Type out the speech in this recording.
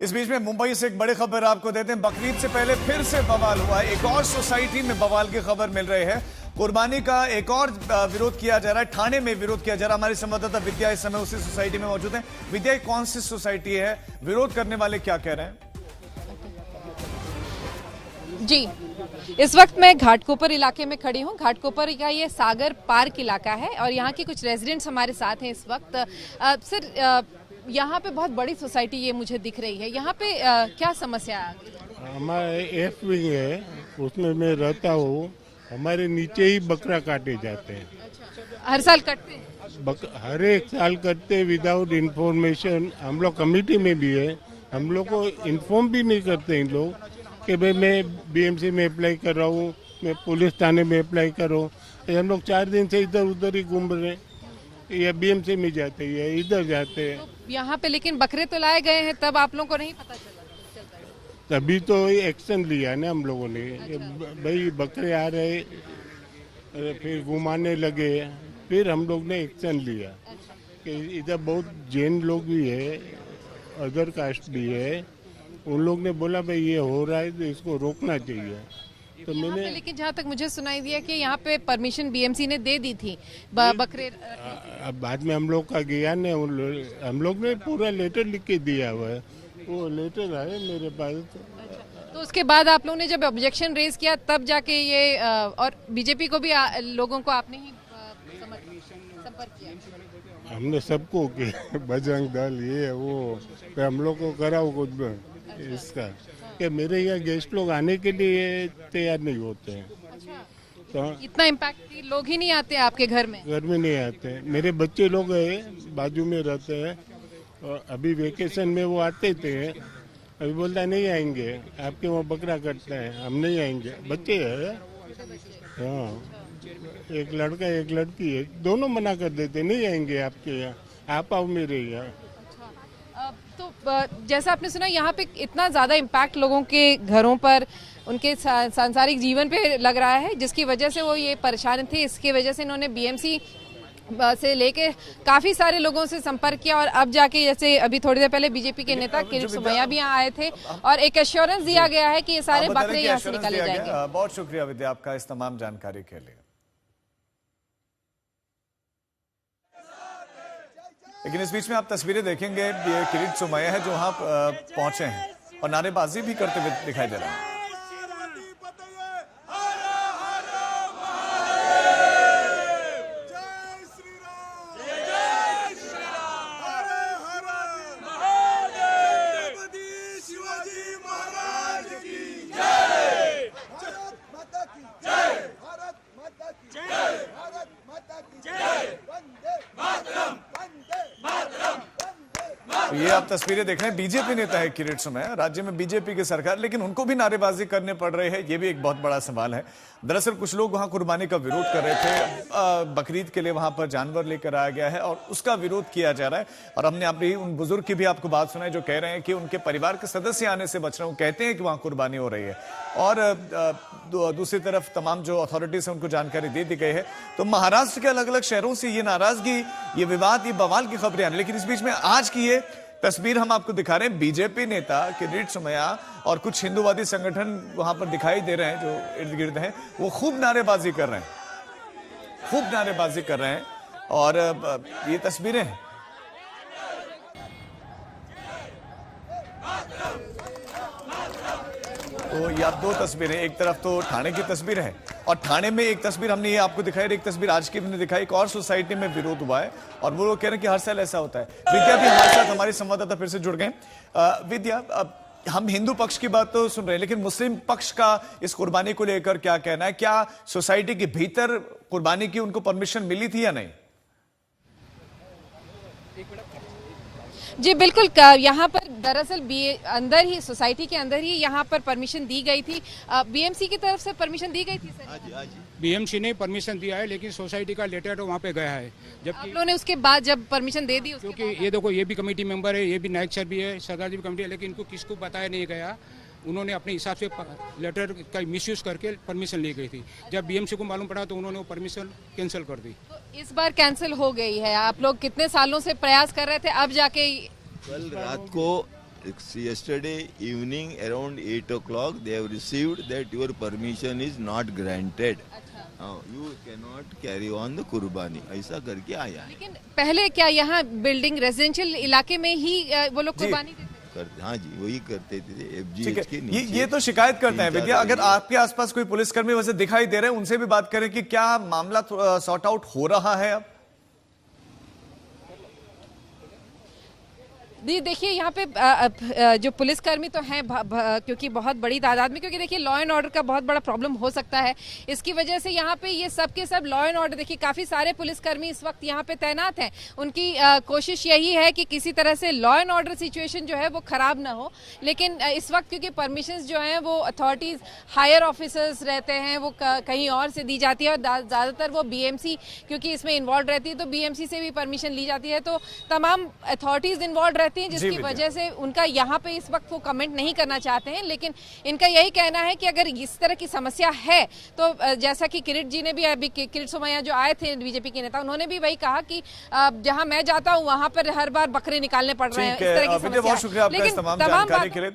इस बीच में मुंबई से एक बड़ी खबर आपको देते हैं। बकरीद से पहले फिर से बवाल हुआ है। एक और सोसाइटी में बवाल की खबर मिल रही है। कुर्बानी का एक और विरोध किया जा रहा है। ठाणे में विरोध किया जा रहा है। हमारी संवाददाता विद्या इस समय उसी सोसाइटी में मौजूद है। विद्या, कौन सी सोसाइटी है, विरोध करने वाले क्या कह रहे हैं? जी, इस वक्त मैं घाटकोपर इलाके में खड़ी हूँ। घाटकोपर का ये सागर पार्क इलाका है और यहाँ के कुछ रेजिडेंट्स हमारे साथ हैं इस वक्त। सर, यहाँ पे बहुत बड़ी सोसाइटी ये मुझे दिख रही है। यहाँ पे क्या समस्या है? हमारा एफ विंग है, उसमें मैं रहता हूँ। हमारे नीचे ही बकरा काटे जाते हैं। हर साल कटते हैं? हर एक साल कटते विदाउट इंफॉर्मेशन। हम लोग कमेटी में भी है, हम लोग को इन्फॉर्म भी नहीं करते इन लोग कि भाई मैं बीएमसी में अप्लाई कर रहा हूँ, मैं पुलिस थाने में अप्लाई कर रहा हूँ। हम लोग 4 दिन से इधर उधर ही घूम रहे हैं, या बीएमसी में जाते हैं या इधर जाते हैं। तो यहाँ पे लेकिन बकरे तो लाए गए हैं, तब आप लोगों को नहीं पता चला? तभी तो एक्शन लिया ना हम लोगों ने। भाई बकरे आ रहे, फिर घुमाने लगे, फिर हम लोग ने एक्शन लिया कि इधर बहुत जैन लोग भी है, अदर कास्ट भी है। उन लोग ने बोला भाई ये हो रहा है तो इसको रोकना चाहिए। तो मैंने, लेकिन जहाँ तक मुझे सुनाई दिया कि यहाँ पे परमिशन बीएमसी ने दे दी थी बकरे। अब बाद में हम लोग का गया ने, हम लोग ने पूरा लेटर लिख के दिया हुआ है। वो लेटर आए मेरे पास। तो उसके बाद आप लोगों ने जब ऑब्जेक्शन रेज किया तब जाके ये और बीजेपी को भी लोगों को आपने ही संपर्क किया? हमने सबको किया, बजरंग दल ये वो, तो हम लोग को कराओ कुछ इसका कि मेरे यहाँ गेस्ट लोग आने के लिए तैयार नहीं होते हैं। तो इतना इम्पैक्ट, लोग ही नहीं आते आपके घर में? घर में नहीं आते। मेरे बच्चे लोग हैं, बाजू में रहते हैं, और अभी वेकेशन में वो आते थे। अभी बोलता नहीं आएंगे, आपके वहाँ बकरा कटता है, हम नहीं आएंगे। बच्चे हैं, हाँ, एक लड़का एक लड़की है, दोनों मना कर देते, नहीं आएंगे आपके यहाँ, आप आओ मेरे यहाँ। तो जैसा आपने सुना, यहाँ पे इतना ज़्यादा इम्पैक्ट लोगों के घरों पर, उनके सांसारिक जीवन पे लग रहा है, जिसकी वजह से वो ये परेशान थे। इसकी वजह से इन्होंने बीएमसी से लेके काफी सारे लोगों से संपर्क किया और अब जाके, जैसे अभी थोड़ी देर पहले बीजेपी के नेता किरीट सोमैया भी यहाँ आए थे और एक एश्योरेंस दिया गया है कि ये सारे बकरे यहाँ से निकाले जाएंगे। बहुत शुक्रिया विद्या आपका इस तमाम जानकारी के लिए। लेकिन इस बीच में आप तस्वीरें देखेंगे, ये किरीट सोमैया है जो वहां पहुंचे हैं और नारेबाजी भी करते हुए दिखाई दे रहे हैं। ये आप तस्वीरें देख रहे हैं, बीजेपी नेता है किरीट सोमैया, राज्य में बीजेपी की सरकार, लेकिन उनको भी नारेबाजी करने पड़ रही है। ये भी एक बहुत बड़ा सवाल है। दरअसल कुछ लोग वहां कुर्बानी का विरोध कर रहे थे। बकरीद के लिए वहां पर जानवर लेकर आया गया है और उसका विरोध किया जा रहा है। और हमने अपनी उन बुजुर्ग की भी आपको बात सुनाई जो कह रहे हैं कि उनके परिवार के सदस्य आने से बच रहे हैं। कहते हैं कि वहां कुर्बानी हो रही है और दूसरी तरफ तमाम जो अथॉरिटीज है उनको जानकारी दे दी गई है। तो महाराष्ट्र के अलग अलग शहरों से ये नाराजगी, ये विवाद, ये बवाल की खबरें आ रही। लेकिन इस बीच में आज की ये तस्वीर हम आपको दिखा रहे हैं। बीजेपी नेता किरीट सोमैया और कुछ हिंदूवादी संगठन वहां पर दिखाई दे रहे हैं जो इर्द गिर्द हैं, वो खूब नारेबाजी कर रहे हैं, खूब नारेबाजी कर रहे हैं। और ये तस्वीरें हैं। तो ये आप दो तस्वीरें, एक तरफ तो ठाणे की तस्वीर है और ठाणे में एक तस्वीर हमने ये आपको दिखाई, एक तस्वीर आज की हमने दिखाई। एक और सोसाइटी में विरोध हुआ है और वो लोग कह रहे हैं कि हर साल ऐसा होता है। विद्या भी हमारे साथ, हमारी संवाददाता फिर से जुड़ गए। विद्या, हम हिंदू पक्ष की बात तो सुन रहे हैं, लेकिन मुस्लिम पक्ष का इस कुर्बानी को लेकर क्या कहना है? क्या सोसाइटी के भीतर कुर्बानी की उनको परमिशन मिली थी या नहीं? जी बिल्कुल, यहाँ पर दरअसल अंदर ही, सोसाइटी के अंदर ही यहाँ पर परमिशन दी गई थी। बीएमसी की तरफ से परमिशन दी गई थी सर? बीएमसी ने परमिशन दिया है, लेकिन सोसाइटी का लेटर तो वहाँ पे गया है। जबकि आप लोगों ने उसके बाद जब परमिशन दे दी, क्योंकि ये देखो, ये भी कमेटी मेंबर है, ये भी नायक सर भी है, सरदार जी भी कमेटी है, लेकिन इनको किसको बताया नहीं गया। उन्होंने अपने हिसाब से लेटर का मिसयूज करके परमिशन ली गई थी। जब बीएमसी को मालूम पड़ा तो उन्होंने वो परमिशन कैंसिल कर दी। तो इस बार कैंसिल हो गई है। आप लोग कितने सालों से प्रयास कर रहे थे, अब जाके कल रात को yesterday evening around 8 o'clock they have received that your permission is not granted. You cannot carry on the कुर्बानी, ऐसा करके आया है। लेकिन पहले क्या यहाँ बिल्डिंग रेजिडेंशियल इलाके में ही वो लोग कुर्बानी देते? हाँ जी, वही करते थे ठीक FGH के है, नीचे। ये तो शिकायत करते हैं 3-4 विद्या। अगर आपके आसपास कोई पुलिसकर्मी वैसे दिखाई दे रहे हैं, उनसे भी बात करें कि क्या मामला सॉर्ट आउट हो रहा है अब? जी देखिए, यहाँ पे जो पुलिसकर्मी तो हैं क्योंकि बहुत बड़ी तादाद में, क्योंकि देखिए लॉ एंड ऑर्डर का बहुत बड़ा प्रॉब्लम हो सकता है, इसकी वजह से यहाँ पे ये सब के सब लॉ एंड ऑर्डर, देखिए काफ़ी सारे पुलिसकर्मी इस वक्त यहाँ पे तैनात हैं। उनकी कोशिश यही है कि किसी तरह से लॉ एंड ऑर्डर सिचुएशन जो है वो ख़राब ना हो। लेकिन इस वक्त क्योंकि परमिशंस जो हैं वो अथॉरिटीज़, हायर ऑफिसर्स रहते हैं, वो कहीं और से दी जाती है, और ज़्यादातर वो BMC क्योंकि इसमें इन्वॉल्व रहती है, तो BMC से भी परमिशन ली जाती है, तो तमाम अथॉरिटीज़ इन्वॉल्व रहती हैं, जिसकी वजह से उनका यहाँ पे इस वक्त वो कमेंट नहीं करना चाहते हैं। लेकिन इनका यही कहना है कि अगर इस तरह की समस्या है तो जैसा कि किरीट जी ने भी, अभी किरीट सोमैया जो आए थे बीजेपी के नेता, उन्होंने भी वही कहा कि जहां मैं जाता हूं वहां पर हर बार बकरे निकालने पड़ रहे हैं, इस तरह की समस्या। बहुत शुक्रिया आपका इस तमाम जानकारी के लिए।